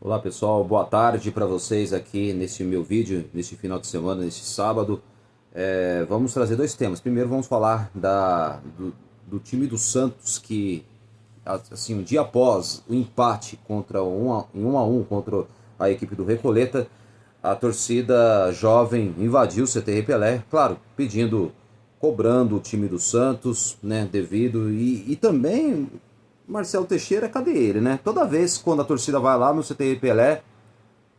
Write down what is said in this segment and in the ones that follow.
Olá pessoal, boa tarde para vocês aqui nesse meu vídeo, nesse final de semana, nesse sábado. Vamos trazer dois temas. Primeiro vamos falar do time do Santos que, assim, um dia após o empate em 1-1 contra a equipe do Recoleta, a torcida jovem invadiu o CT Pelé, claro, cobrando o time do Santos, né, devido, e também Marcelo Teixeira, cadê ele, né? Toda vez quando a torcida vai lá no CT Pelé,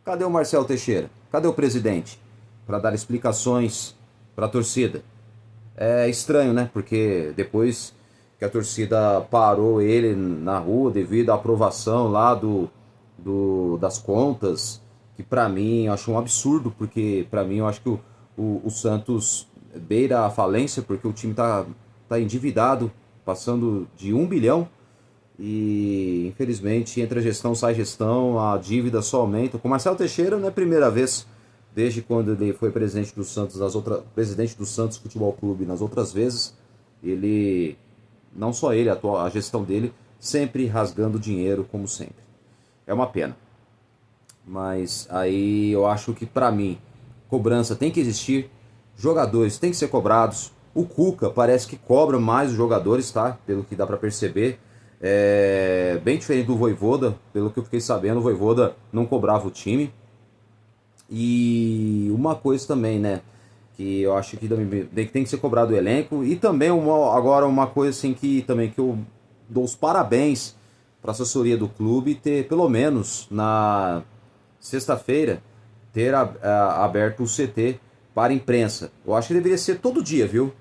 cadê o Marcelo Teixeira? Cadê o presidente? Para dar explicações para a torcida. É estranho, né? Porque depois que a torcida parou ele na rua devido à aprovação lá das contas, que para mim eu acho um absurdo, porque para mim eu acho que o Santos beira a falência, porque o time tá endividado, passando de 1 bilhão. E infelizmente entre a gestão sai gestão, a dívida só aumenta. Com Marcelo Teixeira não é a primeira vez, desde quando ele foi presidente do Santos Futebol Clube nas outras vezes, ele, não só ele, a gestão dele, sempre rasgando dinheiro como sempre. É uma pena. Mas aí eu acho que para mim, cobrança tem que existir, jogadores têm que ser cobrados. O Cuca parece que cobra mais os jogadores, tá? Pelo que dá para perceber. É bem diferente do Vojvoda, pelo que eu fiquei sabendo, o Vojvoda não cobrava o time. E uma coisa também, né, que eu acho que tem que ser cobrado o elenco. E também agora uma coisa assim que eu dou os parabéns para a assessoria do clube ter, pelo menos na sexta-feira, ter aberto o CT para a imprensa. Eu acho que deveria ser todo dia, viu?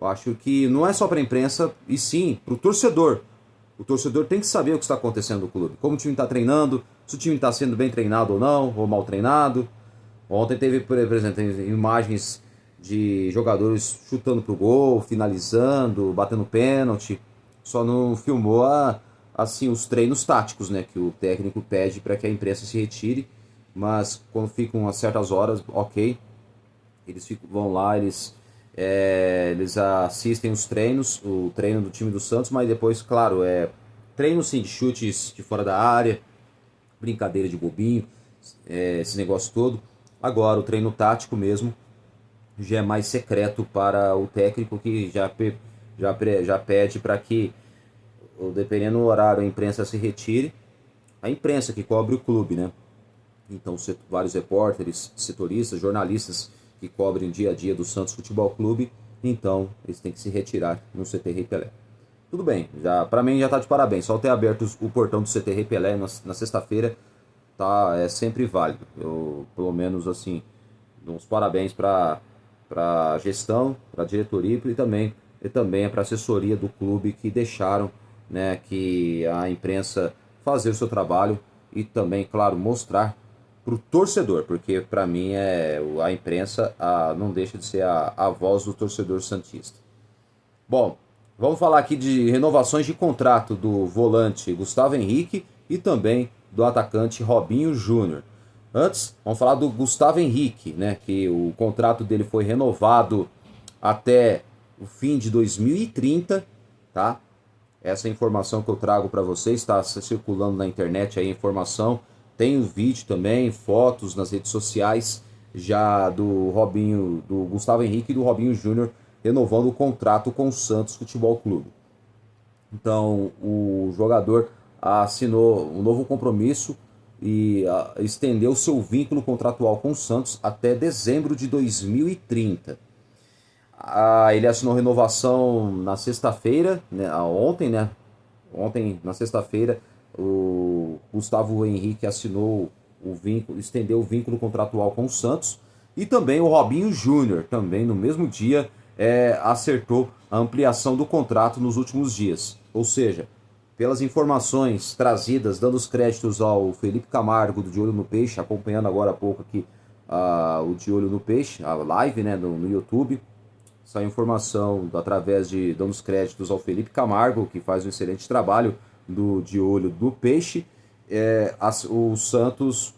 Eu acho que não é só para a imprensa, e sim para o torcedor. O torcedor tem que saber o que está acontecendo no clube, como o time está treinando, se o time está sendo bem treinado ou não, ou mal treinado. Ontem teve, por exemplo, imagens de jogadores chutando pro gol, finalizando, batendo pênalti. Só não filmou assim os treinos táticos, né, que o técnico pede para que a imprensa se retire. Mas quando ficam a certas horas, ok, vão lá, eles assistem os treinos, o treino do time do Santos, mas depois, claro, treino sim de chutes de fora da área, brincadeira de bobinho, esse negócio todo. Agora, o treino tático mesmo já é mais secreto para o técnico, que já pede para que, dependendo do horário, a imprensa se retire. A imprensa que cobre o clube, né? Então, vários repórteres, setoristas, jornalistas que cobrem o dia a dia do Santos Futebol Clube, então eles têm que se retirar no CT Rei Pelé. Tudo bem, já para mim já tá de parabéns. Só ter aberto o portão do CT Rei Pelé na sexta-feira é sempre válido. Eu, pelo menos assim, dou uns parabéns para a gestão, para a diretoria e também para a assessoria do clube, que deixaram, né, que a imprensa fazer o seu trabalho e também, claro, mostrar para o torcedor, porque para mim a imprensa não deixa de ser a voz do torcedor santista. Bom, vamos falar aqui de renovações de contrato do volante Gustavo Henrique e também do atacante Robinho Júnior. Antes, vamos falar do Gustavo Henrique, né, que o contrato dele foi renovado até o fim de 2030, tá? Essa informação que eu trago para vocês, está circulando na internet aí a informação. Tem um vídeo também, fotos nas redes sociais já do Gustavo Henrique e do Robinho Júnior renovando o contrato com o Santos Futebol Clube. Então, o jogador assinou um novo compromisso e estendeu seu vínculo contratual com o Santos até dezembro de 2030. Ele assinou renovação na sexta-feira, né, ontem, né? Ontem, na sexta-feira, o Gustavo Henrique assinou o vínculo, estendeu o vínculo contratual com o Santos. E também o Robinho Júnior, também no mesmo dia, acertou a ampliação do contrato nos últimos dias. Ou seja, pelas informações trazidas, dando os créditos ao Felipe Camargo do De Olho no Peixe, acompanhando agora há pouco aqui o De Olho no Peixe, a live, né, no YouTube. Essa informação através dando os créditos ao Felipe Camargo, que faz um excelente trabalho de olho no peixe. O Santos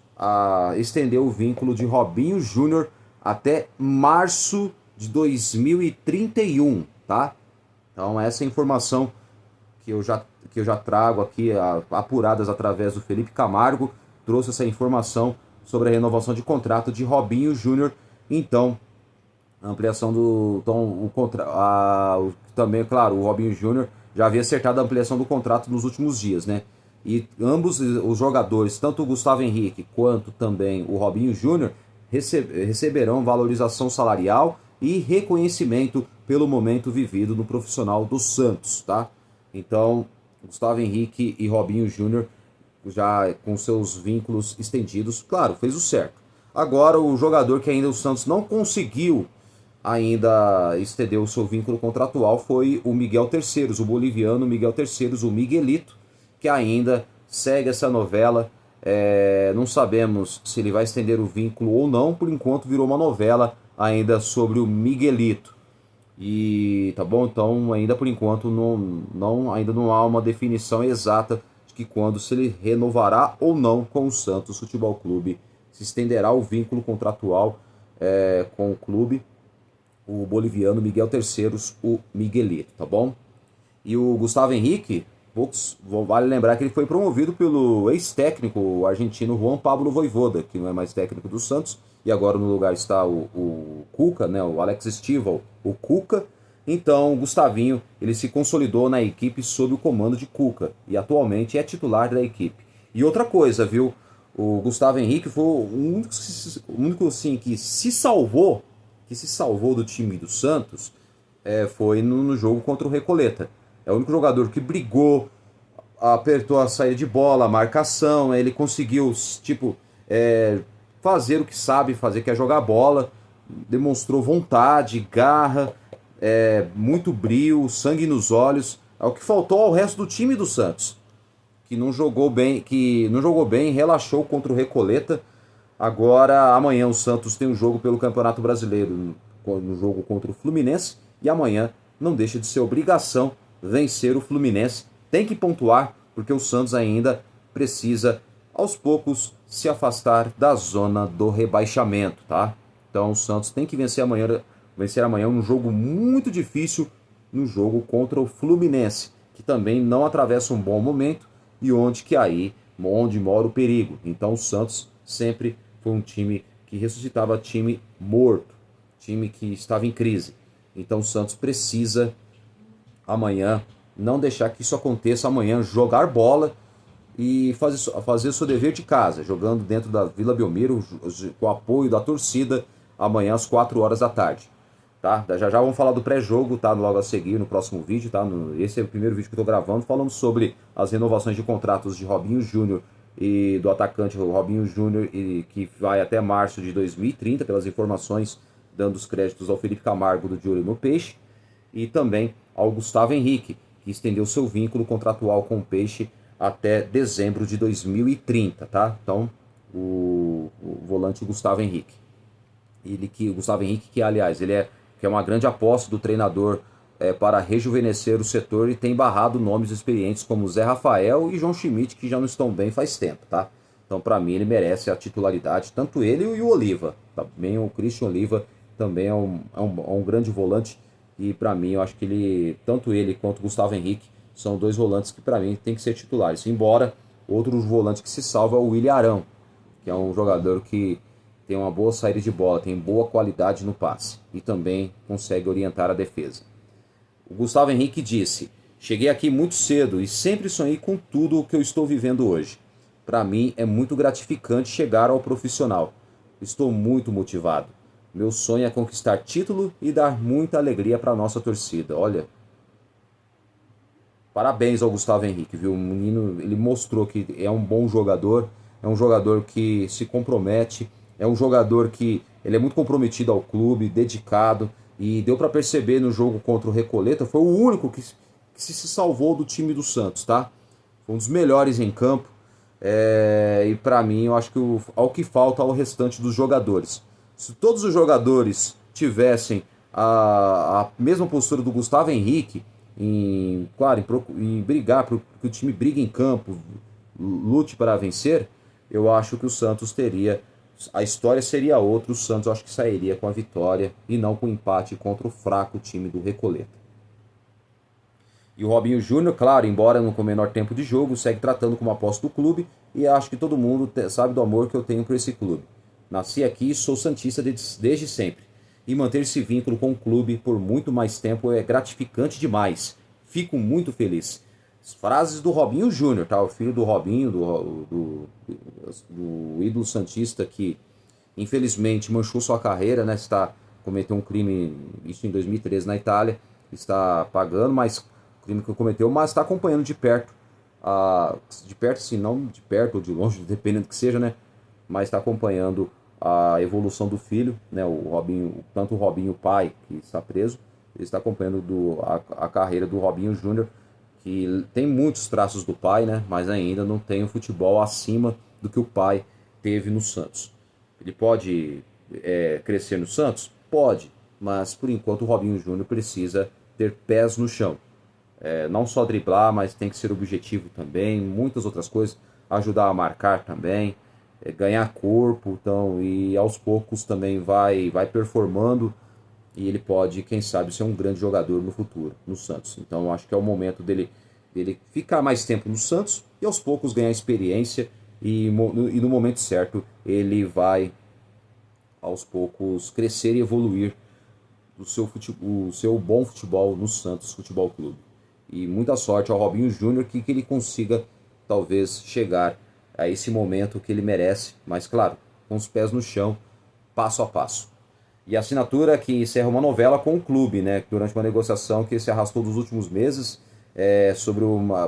estendeu o vínculo de Robinho Júnior até março de 2031, tá? Então essa é a informação que eu já trago aqui, apuradas através do Felipe Camargo, trouxe essa informação sobre a renovação de contrato de Robinho Júnior. Então, a ampliação do... Então, também, claro, o Robinho Júnior já havia acertado a ampliação do contrato nos últimos dias, né? E ambos os jogadores, tanto o Gustavo Henrique quanto também o Robinho Júnior, receberão valorização salarial e reconhecimento pelo momento vivido no profissional do Santos, tá? Então, Gustavo Henrique e Robinho Júnior, já com seus vínculos estendidos, claro, fez o certo. Agora, o jogador que ainda o Santos não conseguiu ainda estender o seu vínculo contratual foi o Miguel Terceiros, o boliviano Miguel Terceiros, o Miguelito, que ainda segue essa novela. Não sabemos se ele vai estender o vínculo ou não, por enquanto virou uma novela ainda sobre o Miguelito. E tá bom, então ainda por enquanto ainda não há uma definição exata de que quando se ele renovará ou não com o Santos Futebol Clube, se estenderá o vínculo contratual com o clube, o boliviano Miguel Terceiros, o Miguelito, tá bom? E o Gustavo Henrique, vale lembrar que ele foi promovido pelo ex-técnico argentino Juan Pablo Vojvoda, que não é mais técnico do Santos, e agora no lugar está o Cuca, né, o Alex Stival, o Cuca. Então o Gustavinho, ele se consolidou na equipe sob o comando de Cuca, e atualmente é titular da equipe. E outra coisa, viu, o Gustavo Henrique foi o único assim, que se salvou do time do Santos, foi no jogo contra o Recoleta. É o único jogador que brigou, apertou a saída de bola, a marcação, ele conseguiu, fazer o que sabe fazer, que é jogar bola, demonstrou vontade, garra, muito brio, sangue nos olhos, é o que faltou ao resto do time do Santos, que não jogou bem, relaxou contra o Recoleta. Agora, amanhã o Santos tem um jogo pelo Campeonato Brasileiro, no jogo contra o Fluminense, e amanhã não deixa de ser obrigação vencer o Fluminense. Tem que pontuar, porque o Santos ainda precisa, aos poucos, se afastar da zona do rebaixamento, tá? Então o Santos tem que vencer amanhã um jogo muito difícil, no jogo contra o Fluminense, que também não atravessa um bom momento e onde mora o perigo. Então o Santos sempre foi um time que ressuscitava time morto, time que estava em crise. Então o Santos precisa amanhã não deixar que isso aconteça amanhã, jogar bola e fazer o seu dever de casa, jogando dentro da Vila Belmiro, com o apoio da torcida, amanhã às 4 horas da tarde. Tá? Já vamos falar do pré-jogo, tá? Logo a seguir, no próximo vídeo, tá? Esse é o primeiro vídeo que eu estou gravando, falando sobre as renovações de contratos de Robinho Júnior e do atacante Robinho Júnior, que vai até março de 2030, pelas informações, dando os créditos ao Felipe Camargo do De Olho no Peixe, e também ao Gustavo Henrique, que estendeu seu vínculo contratual com o Peixe até dezembro de 2030, tá? Então, o volante Gustavo Henrique. O Gustavo Henrique, que aliás, que é uma grande aposta do treinador para rejuvenescer o setor, e tem barrado nomes experientes como Zé Rafael e João Schmidt, que já não estão bem faz tempo, tá? Então, para mim, ele merece a titularidade, tanto ele e o Oliva. Também o Christian Oliva também é um grande volante, e para mim, eu acho que tanto ele quanto o Gustavo Henrique são dois volantes que para mim tem que ser titulares. Embora outro volante que se salva é o William Arão, que é um jogador que tem uma boa saída de bola, tem boa qualidade no passe e também consegue orientar a defesa. O Gustavo Henrique disse: "Cheguei aqui muito cedo e sempre sonhei com tudo o que eu estou vivendo hoje. Para mim é muito gratificante chegar ao profissional. Estou muito motivado. Meu sonho é conquistar título e dar muita alegria para a nossa torcida." Olha, parabéns ao Gustavo Henrique, viu? O menino, ele mostrou que é um bom jogador, é um jogador que se compromete, é um jogador que ele é muito comprometido ao clube, dedicado, e deu para perceber no jogo contra o Recoleta, foi o único que se salvou do time do Santos, tá? Foi um dos melhores em campo, e para mim eu acho que ao que falta ao restante dos jogadores. Se todos os jogadores tivessem a mesma postura do Gustavo Henrique, em brigar, para que o time brigue em campo, lute para vencer, eu acho que o Santos a história seria outra, o Santos eu acho que sairia com a vitória e não com o empate contra o fraco time do Recoleta. E o Robinho Júnior, claro, embora não com o menor tempo de jogo, segue tratando como aposta do clube e acho que todo mundo sabe do amor que eu tenho por esse clube. Nasci aqui e sou santista desde sempre. E manter esse vínculo com o clube por muito mais tempo é gratificante demais. Fico muito feliz. As frases do Robinho Júnior, tá? O filho do Robinho, do ídolo santista que infelizmente manchou sua carreira, né? Cometeu um crime, isso em 2013 na Itália, está pagando, mas o crime que cometeu, mas está acompanhando de perto, sim, não de perto ou de longe, dependendo do que seja, né? Mas está acompanhando a evolução do filho, né? O Robinho, tanto o Robinho pai que está preso, ele está acompanhando a carreira do Robinho Júnior, que tem muitos traços do pai, né? Mas ainda não tem o futebol acima do que o pai teve no Santos. Ele pode crescer no Santos? Pode, mas por enquanto o Robinho Júnior precisa ter pés no chão. Não só driblar, mas tem que ser objetivo também, muitas outras coisas, ajudar a marcar também, ganhar corpo, então, e aos poucos também vai performando e ele pode, quem sabe, ser um grande jogador no futuro, no Santos. Então acho que é o momento dele ficar mais tempo no Santos e aos poucos ganhar experiência e no momento certo ele vai aos poucos crescer e evoluir o seu bom futebol no Santos Futebol Clube. E muita sorte ao Robinho Júnior que ele consiga talvez chegar a esse momento que ele merece, mas claro, com os pés no chão, passo a passo. E a assinatura que encerra uma novela com o clube, né? Durante uma negociação que se arrastou dos últimos meses, sobre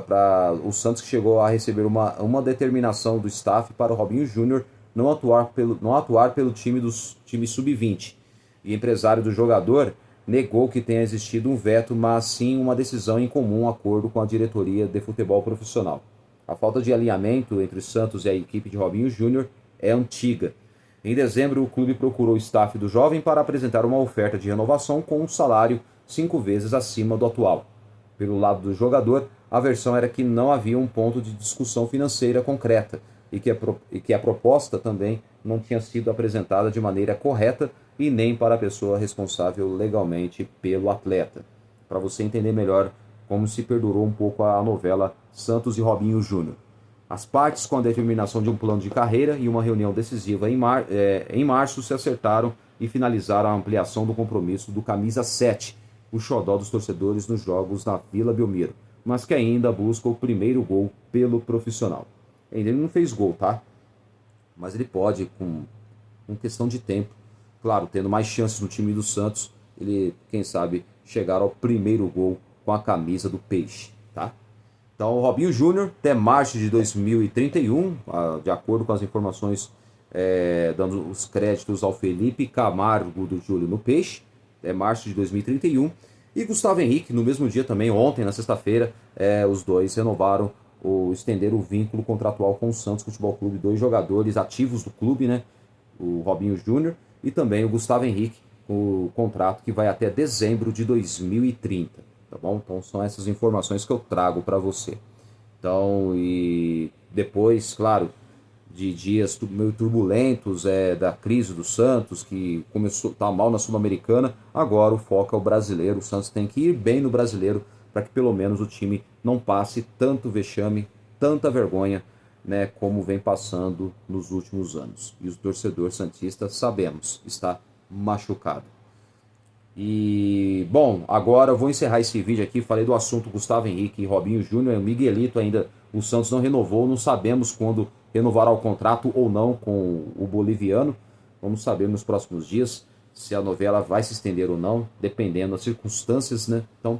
para o Santos que chegou a receber uma determinação do staff para o Robinho Júnior não atuar pelo time sub-20. E empresário do jogador negou que tenha existido um veto, mas sim uma decisão em comum acordo com a diretoria de futebol profissional. A falta de alinhamento entre o Santos e a equipe de Robinho Júnior é antiga. Em dezembro, o clube procurou o staff do jovem para apresentar uma oferta de renovação com um salário 5 vezes acima do atual. Pelo lado do jogador, a versão era que não havia um ponto de discussão financeira concreta e que a proposta também não tinha sido apresentada de maneira correta e nem para a pessoa responsável legalmente pelo atleta. Para você entender melhor como se perdurou um pouco a novela Santos e Robinho Júnior. As partes, com a determinação de um plano de carreira e uma reunião decisiva em março, se acertaram e finalizaram a ampliação do compromisso do Camisa 7, o xodó dos torcedores nos jogos na Vila Belmiro, mas que ainda busca o primeiro gol pelo profissional. Ele não fez gol, tá? Mas ele pode, com questão de tempo, claro, tendo mais chances no time do Santos, ele, quem sabe, chegar ao primeiro gol com a camisa do Peixe, tá? Então, o Robinho Júnior, até março de 2031, de acordo com as informações, dando os créditos ao Felipe Camargo do Júlio no Peixe, até março de 2031. E Gustavo Henrique, no mesmo dia também, ontem, na sexta-feira, os dois renovaram ou estenderam o vínculo contratual com o Santos Futebol Clube, dois jogadores ativos do clube, né? O Robinho Júnior e também o Gustavo Henrique, o contrato que vai até dezembro de 2030. Tá bom? Então são essas informações que eu trago para você. Então, e depois, claro, de dias meio turbulentos da crise do Santos, que começou tá mal na Sul-Americana, agora o foco é o brasileiro. O Santos tem que ir bem no brasileiro para que pelo menos o time não passe tanto vexame, tanta vergonha, né, como vem passando nos últimos anos. E o torcedor santista, sabemos, está machucado. E, bom, agora eu vou encerrar esse vídeo aqui. Falei do assunto Gustavo Henrique e Robinho Júnior. O Miguelito ainda, o Santos não renovou. Não sabemos quando renovará o contrato ou não com o boliviano. Vamos saber nos próximos dias se a novela vai se estender ou não, dependendo das circunstâncias, né? Então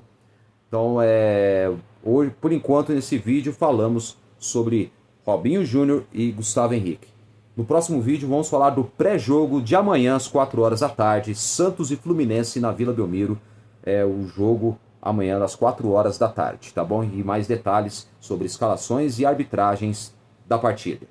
hoje, por enquanto, nesse vídeo falamos sobre Robinho Júnior e Gustavo Henrique. No próximo vídeo vamos falar do pré-jogo de amanhã às 4 horas da tarde, Santos e Fluminense na Vila Belmiro. É o jogo amanhã às 4 horas da tarde, tá bom? E mais detalhes sobre escalações e arbitragens da partida.